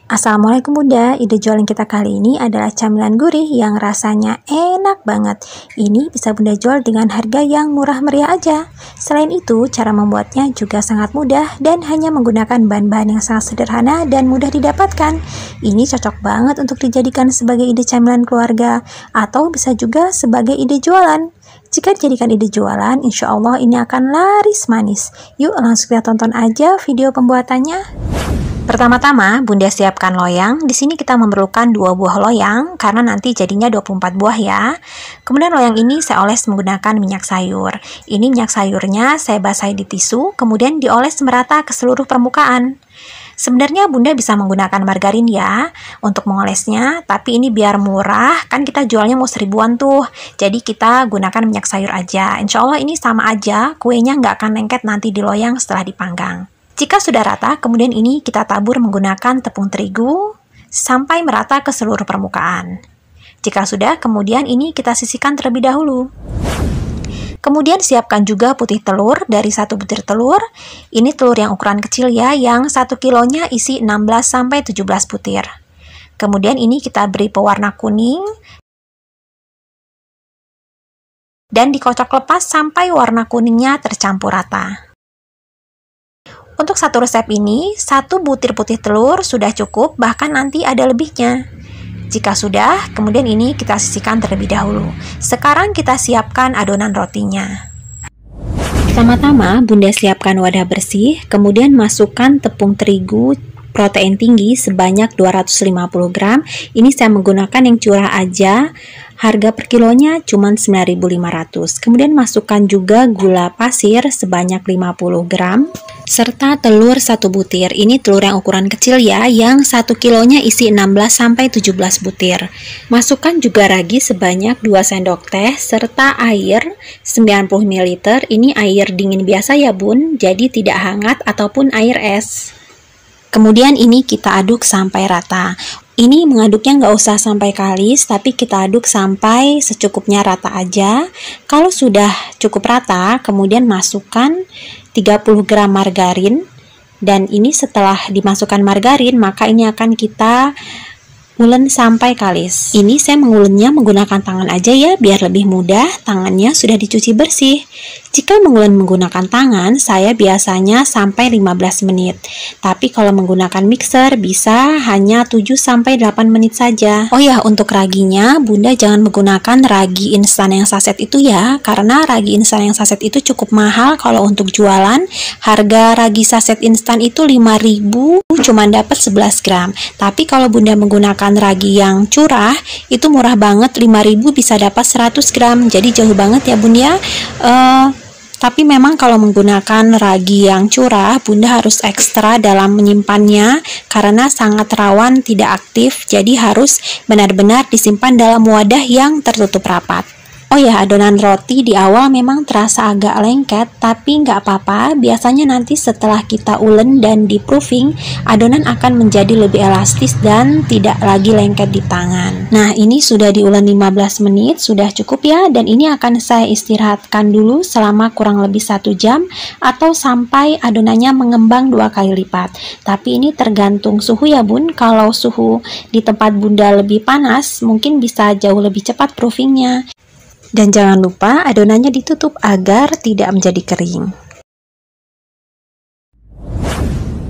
Assalamualaikum Bunda, ide jualan kita kali ini adalah camilan gurih yang rasanya enak banget. Ini bisa Bunda jual dengan harga yang murah meriah aja. Selain itu, cara membuatnya juga sangat mudah dan hanya menggunakan bahan-bahan yang sangat sederhana dan mudah didapatkan. Ini cocok banget untuk dijadikan sebagai ide camilan keluarga atau bisa juga sebagai ide jualan. Jika dijadikan ide jualan, insya Allah ini akan laris manis. Yuk langsung kita tonton aja video pembuatannya. Pertama-tama, Bunda siapkan loyang. Di sini kita memerlukan 2 buah loyang karena nanti jadinya 24 buah ya. Kemudian loyang ini saya oles menggunakan minyak sayur. Ini minyak sayurnya saya basahi di tisu, kemudian dioles merata ke seluruh permukaan. Sebenarnya Bunda bisa menggunakan margarin ya untuk mengolesnya, tapi ini biar murah, kan kita jualnya mau 1000-an tuh. Jadi kita gunakan minyak sayur aja. Insya Allah ini sama aja, kuenya nggak akan lengket nanti di loyang setelah dipanggang. Jika sudah rata, kemudian ini kita tabur menggunakan tepung terigu sampai merata ke seluruh permukaan. Jika sudah, kemudian ini kita sisihkan terlebih dahulu. Kemudian siapkan juga putih telur dari 1 butir telur. Ini telur yang ukuran kecil ya, yang 1 kilonya isi 16-17 butir. Kemudian ini kita beri pewarna kuning dan dikocok lepas sampai warna kuningnya tercampur rata. Untuk satu resep ini, 1 butir putih telur sudah cukup, bahkan nanti ada lebihnya. Jika sudah, kemudian ini kita sisihkan terlebih dahulu. Sekarang kita siapkan adonan rotinya. Pertama-tama, Bunda siapkan wadah bersih, kemudian masukkan tepung terigu protein tinggi sebanyak 250 gram. Ini saya menggunakan yang curah aja. Harga per kilonya cuma 9.500. Kemudian masukkan juga gula pasir sebanyak 50 gram serta telur 1 butir. Ini telur yang ukuran kecil ya, yang 1 kilonya isi 16-17 butir. Masukkan juga ragi sebanyak 2 sendok teh serta air 90 ml. Ini air dingin biasa ya Bun, jadi tidak hangat ataupun air es. Kemudian ini kita aduk sampai rata. Ini mengaduknya nggak usah sampai kalis, tapi kita aduk sampai secukupnya rata aja. Kalau sudah cukup rata, kemudian masukkan 30 gram margarin. Dan ini setelah dimasukkan margarin, maka ini akan kita ulen sampai kalis. Ini saya mengulennya menggunakan tangan aja ya, biar lebih mudah. Tangannya sudah dicuci bersih. Jika mengulen menggunakan tangan, saya biasanya sampai 15 menit. Tapi kalau menggunakan mixer, bisa hanya 7-8 menit saja. Oh ya, untuk raginya, Bunda jangan menggunakan ragi instan yang saset itu ya, karena ragi instan yang saset itu cukup mahal kalau untuk jualan. Harga ragi saset instan itu 5.000, cuma dapat 11 gram. Tapi kalau Bunda menggunakan ragi yang curah, itu murah banget, 5.000 bisa dapat 100 gram. Jadi jauh banget ya Bunda ya. Tapi memang kalau menggunakan ragi yang curah, Bunda harus ekstra dalam menyimpannya karena sangat rawan tidak aktif, jadi harus benar-benar disimpan dalam wadah yang tertutup rapat. Oh ya, adonan roti di awal memang terasa agak lengket, tapi nggak apa-apa. Biasanya nanti setelah kita ulen dan di proofing, adonan akan menjadi lebih elastis dan tidak lagi lengket di tangan. Nah, ini sudah diulen 15 menit, sudah cukup ya. Dan ini akan saya istirahatkan dulu selama kurang lebih 1 jam atau sampai adonannya mengembang 2 kali lipat. Tapi ini tergantung suhu ya Bun. Kalau suhu di tempat Bunda lebih panas, mungkin bisa jauh lebih cepat proofingnya. Dan jangan lupa adonannya ditutup agar tidak menjadi kering.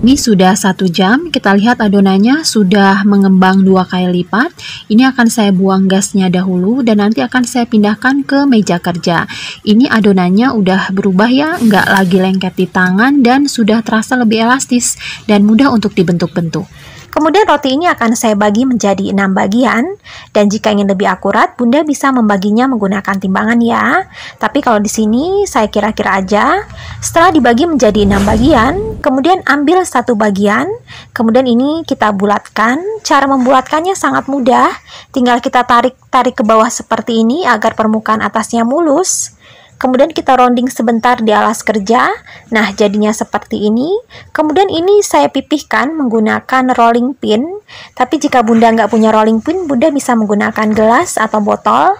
Ini sudah 1 jam, kita lihat adonannya sudah mengembang 2 kali lipat. Ini akan saya buang gasnya dahulu dan nanti akan saya pindahkan ke meja kerja. Ini adonannya udah berubah ya, nggak lagi lengket di tangan dan sudah terasa lebih elastis dan mudah untuk dibentuk-bentuk. Kemudian roti ini akan saya bagi menjadi 6 bagian, dan jika ingin lebih akurat, Bunda bisa membaginya menggunakan timbangan ya. Tapi kalau di sini saya kira-kira aja. Setelah dibagi menjadi 6 bagian, kemudian ambil 1 bagian, kemudian ini kita bulatkan. Cara membulatkannya sangat mudah, tinggal kita tarik ke bawah seperti ini agar permukaan atasnya mulus. Kemudian kita rounding sebentar di alas kerja. Nah, jadinya seperti ini. Kemudian ini saya pipihkan menggunakan rolling pin. Tapi jika Bunda nggak punya rolling pin, Bunda bisa menggunakan gelas atau botol.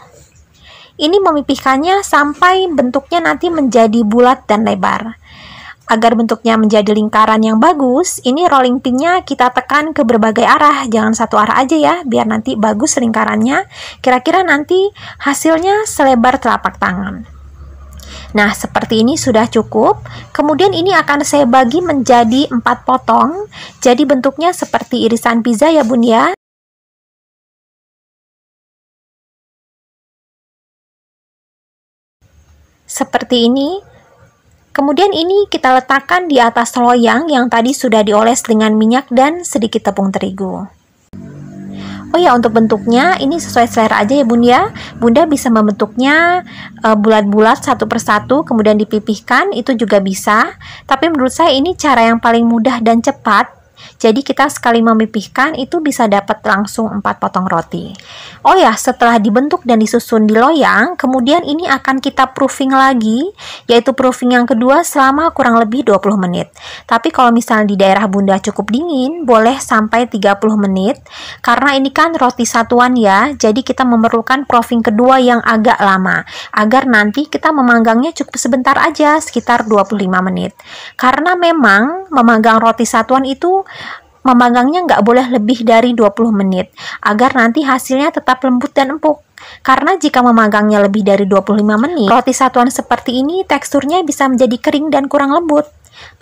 Ini memipihkannya sampai bentuknya nanti menjadi bulat dan lebar. Agar bentuknya menjadi lingkaran yang bagus, ini rolling pinnya kita tekan ke berbagai arah, jangan satu arah aja ya, biar nanti bagus lingkarannya. Kira-kira nanti hasilnya selebar telapak tangan. Nah, seperti ini sudah cukup. Kemudian ini akan saya bagi menjadi 4 potong. Jadi bentuknya seperti irisan pizza ya Bun ya. Seperti ini. Kemudian ini kita letakkan di atas loyang yang tadi sudah dioles dengan minyak dan sedikit tepung terigu. Oh ya, untuk bentuknya ini sesuai selera aja ya Bun ya. Bunda bisa membentuknya bulat-bulat satu persatu kemudian dipipihkan, itu juga bisa. Tapi menurut saya ini cara yang paling mudah dan cepat. Jadi kita sekali memipihkan itu bisa dapat langsung 4 potong roti. Oh ya, setelah dibentuk dan disusun di loyang, kemudian ini akan kita proofing lagi, yaitu proofing yang kedua selama kurang lebih 20 menit. Tapi kalau misalnya di daerah Bunda cukup dingin, boleh sampai 30 menit. Karena ini kan roti satuan ya, jadi kita memerlukan proofing kedua yang agak lama, agar nanti kita memanggangnya cukup sebentar aja, sekitar 25 menit. Karena memang memanggang roti satuan itu memanggangnya nggak boleh lebih dari 20 menit, agar nanti hasilnya tetap lembut dan empuk. Karena jika memanggangnya lebih dari 25 menit, roti satuan seperti ini teksturnya bisa menjadi kering dan kurang lembut.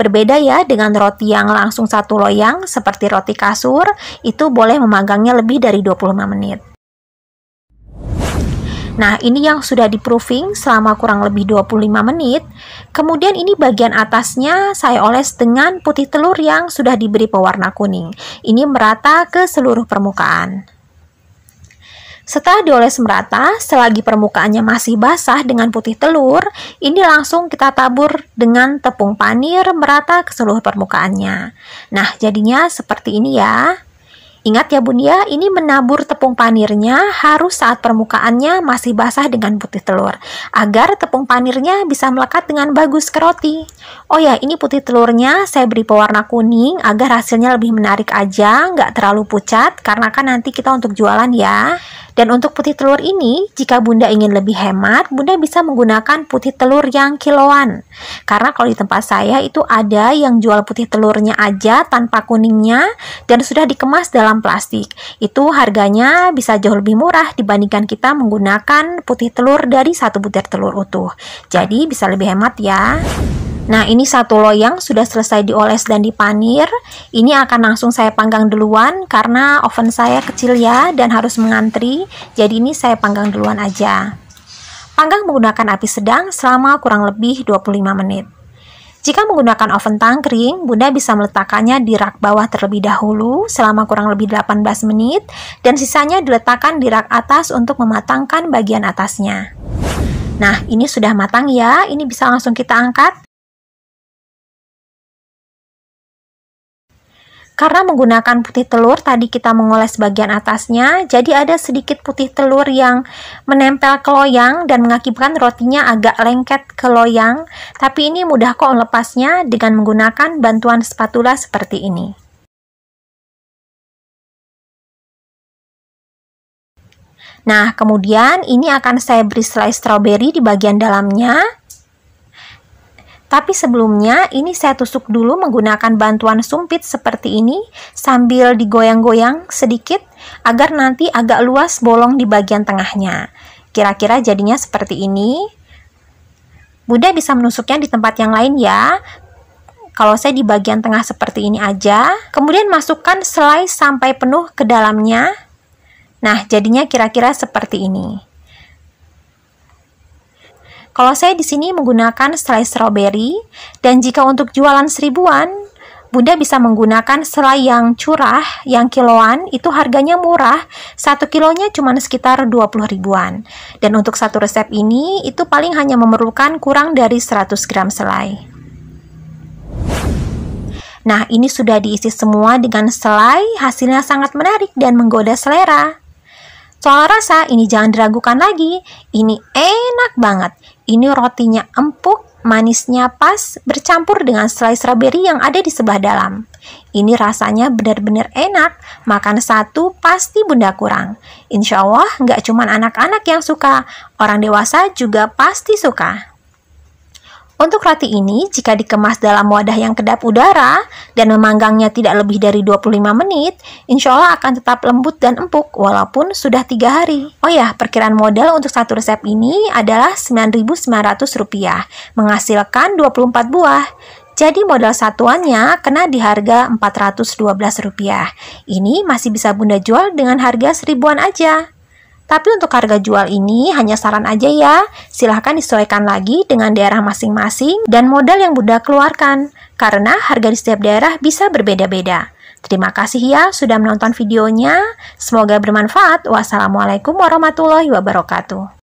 Berbeda ya dengan roti yang langsung satu loyang, seperti roti kasur, itu boleh memanggangnya lebih dari 25 menit. Nah, ini yang sudah di proofing selama kurang lebih 25 menit. Kemudian ini bagian atasnya saya oles dengan putih telur yang sudah diberi pewarna kuning. Ini merata ke seluruh permukaan. Setelah dioles merata, selagi permukaannya masih basah dengan putih telur, ini langsung kita tabur dengan tepung panir merata ke seluruh permukaannya. Nah, jadinya seperti ini ya. Ingat ya Bun ya, ini menabur tepung panirnya harus saat permukaannya masih basah dengan putih telur, agar tepung panirnya bisa melekat dengan bagus ke roti. Oh ya, ini putih telurnya saya beri pewarna kuning agar hasilnya lebih menarik aja, nggak terlalu pucat, karena kan nanti kita untuk jualan ya. Dan untuk putih telur ini, jika Bunda ingin lebih hemat, Bunda bisa menggunakan putih telur yang kiloan. Karena kalau di tempat saya itu ada yang jual putih telurnya aja tanpa kuningnya dan sudah dikemas dalam plastik. Itu harganya bisa jauh lebih murah dibandingkan kita menggunakan putih telur dari satu butir telur utuh. Jadi bisa lebih hemat ya. Nah, ini satu loyang sudah selesai dioles dan dipanir. Ini akan langsung saya panggang duluan karena oven saya kecil ya dan harus mengantri. Jadi ini saya panggang duluan aja. Panggang menggunakan api sedang selama kurang lebih 25 menit. Jika menggunakan oven tangkring, Bunda bisa meletakkannya di rak bawah terlebih dahulu selama kurang lebih 18 menit dan sisanya diletakkan di rak atas untuk mematangkan bagian atasnya. Nah, ini sudah matang ya. Ini bisa langsung kita angkat. Karena menggunakan putih telur, tadi kita mengoles bagian atasnya, jadi ada sedikit putih telur yang menempel ke loyang dan mengakibatkan rotinya agak lengket ke loyang. Tapi ini mudah kok melepasnya dengan menggunakan bantuan spatula seperti ini. Nah, kemudian ini akan saya beri slice strawberry di bagian dalamnya. Tapi sebelumnya ini saya tusuk dulu menggunakan bantuan sumpit seperti ini sambil digoyang-goyang sedikit agar nanti agak luas bolong di bagian tengahnya. Kira-kira jadinya seperti ini. Bunda bisa menusuknya di tempat yang lain ya. Kalau saya di bagian tengah seperti ini aja. Kemudian masukkan slice sampai penuh ke dalamnya. Nah, jadinya kira-kira seperti ini. Kalau saya di sini menggunakan slice strawberry, dan jika untuk jualan seribuan, Bunda bisa menggunakan selai yang curah, yang kiloan, itu harganya murah, 1 kilonya cuma sekitar 20 ribuan. Dan untuk satu resep ini, itu paling hanya memerlukan kurang dari 100 gram selai. Nah, ini sudah diisi semua dengan selai, hasilnya sangat menarik dan menggoda selera. Soal rasa, ini jangan diragukan lagi, ini enak banget. Ini rotinya empuk, manisnya pas, bercampur dengan selai strawberry yang ada di sebelah dalam. Ini rasanya benar-benar enak, makan satu pasti Bunda kurang. Insya Allah nggak cuma anak-anak yang suka, orang dewasa juga pasti suka. Untuk roti ini, jika dikemas dalam wadah yang kedap udara dan memanggangnya tidak lebih dari 25 menit, insya Allah akan tetap lembut dan empuk walaupun sudah 3 hari. Oh ya, perkiraan modal untuk satu resep ini adalah Rp9.900, menghasilkan 24 buah. Jadi modal satuannya kena di harga Rp412. Ini masih bisa Bunda jual dengan harga seribuan aja. Tapi untuk harga jual ini hanya saran aja ya, silahkan disesuaikan lagi dengan daerah masing-masing dan modal yang Bunda keluarkan, karena harga di setiap daerah bisa berbeda-beda. Terima kasih ya sudah menonton videonya, semoga bermanfaat. Wassalamualaikum warahmatullahi wabarakatuh.